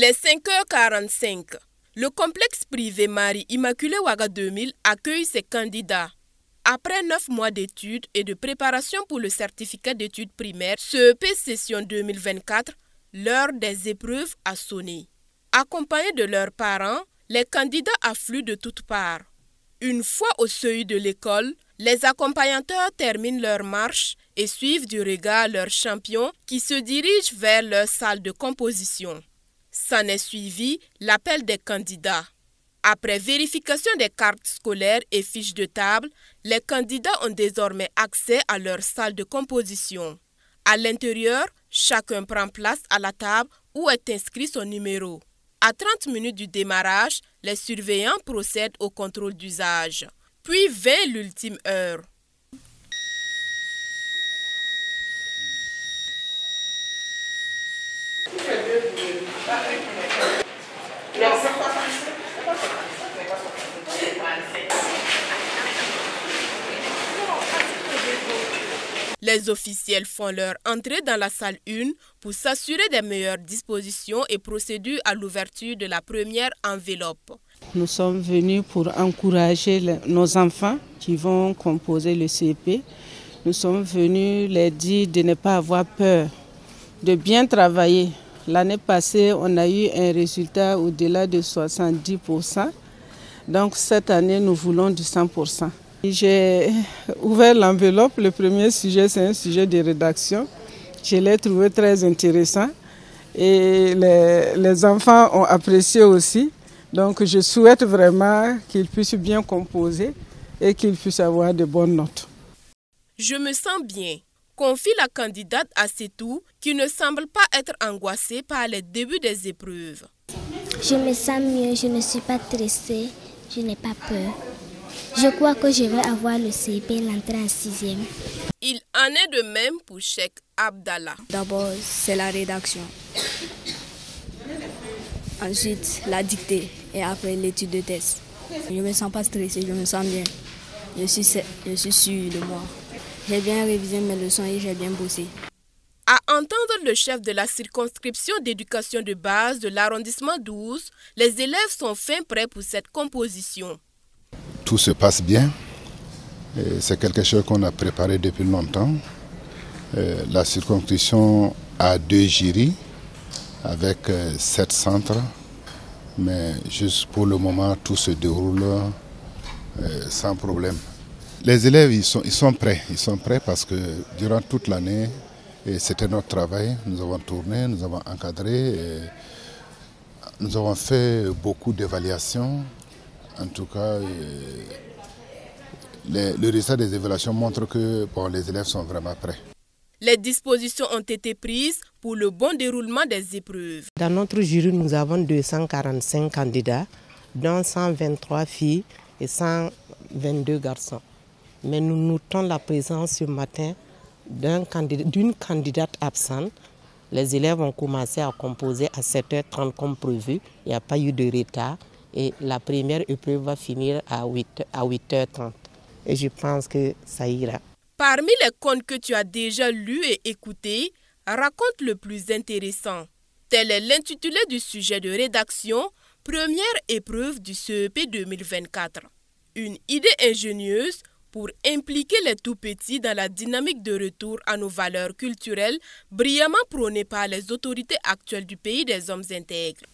Il est 5h45. Le complexe privé Marie Immaculée Ouaga 2000 accueille ses candidats. Après 9 mois d'études et de préparation pour le certificat d'études primaires CEP session 2024, l'heure des épreuves a sonné. Accompagnés de leurs parents, les candidats affluent de toutes parts. Une fois au seuil de l'école, les accompagnateurs terminent leur marche et suivent du regard leurs champions qui se dirigent vers leur salle de composition. S'en est suivi l'appel des candidats. Après vérification des cartes scolaires et fiches de table, les candidats ont désormais accès à leur salle de composition. À l'intérieur, chacun prend place à la table où est inscrit son numéro. À 30 minutes du démarrage, les surveillants procèdent au contrôle d'usage. Puis vint l'ultime heure. Les officiels font leur entrée dans la salle 1 pour s'assurer des meilleures dispositions et procédure à l'ouverture de la première enveloppe. Nous sommes venus pour encourager nos enfants qui vont composer le CEP. Nous sommes venus les dire de ne pas avoir peur, de bien travailler. L'année passée, on a eu un résultat au-delà de 70%. Donc cette année, nous voulons du 100%. J'ai ouvert l'enveloppe. Le premier sujet, c'est un sujet de rédaction. Je l'ai trouvé très intéressant et les enfants ont apprécié aussi. Donc je souhaite vraiment qu'ils puissent bien composer et qu'ils puissent avoir de bonnes notes. Je me sens bien, confie la candidate Assetou qui ne semble pas être angoissée par les débuts des épreuves. Je me sens mieux, je ne suis pas stressée, je n'ai pas peur. Je crois que je vais avoir le CEP, l'entrée en 6e. Il en est de même pour Cheikh Abdallah. D'abord, c'est la rédaction. Ensuite, la dictée et après l'étude de test. Je ne me sens pas stressée, je me sens bien. Je suis sûre de moi. J'ai bien révisé mes leçons et j'ai bien bossé. À entendre le chef de la circonscription d'éducation de base de l'arrondissement 12, les élèves sont fin prêts pour cette composition. Tout se passe bien. C'est quelque chose qu'on a préparé depuis longtemps. La circonscription a 2 jurys avec 7 centres. Mais juste pour le moment, tout se déroule sans problème. Les élèves, ils sont prêts. Ils sont prêts parce que durant toute l'année, c'était notre travail. Nous avons tourné, nous avons encadré. Nous avons fait beaucoup d'évaluations. En tout cas, le résultat des évaluations montre que les élèves sont vraiment prêts. Les dispositions ont été prises pour le bon déroulement des épreuves. Dans notre jury, nous avons 245 candidats, dont 123 filles et 122 garçons. Mais nous notons la présence ce matin d'une candidate absente. Les élèves ont commencé à composer à 7h30 comme prévu. Il n'y a pas eu de retard. Et la première épreuve va finir à 8h30. Et je pense que ça ira. Parmi les contes que tu as déjà lus et écoutés, raconte le plus intéressant. Tel est l'intitulé du sujet de rédaction, première épreuve du CEP 2024. Une idée ingénieuse pour impliquer les tout-petits dans la dynamique de retour à nos valeurs culturelles brillamment prônées par les autorités actuelles du pays des hommes intègres.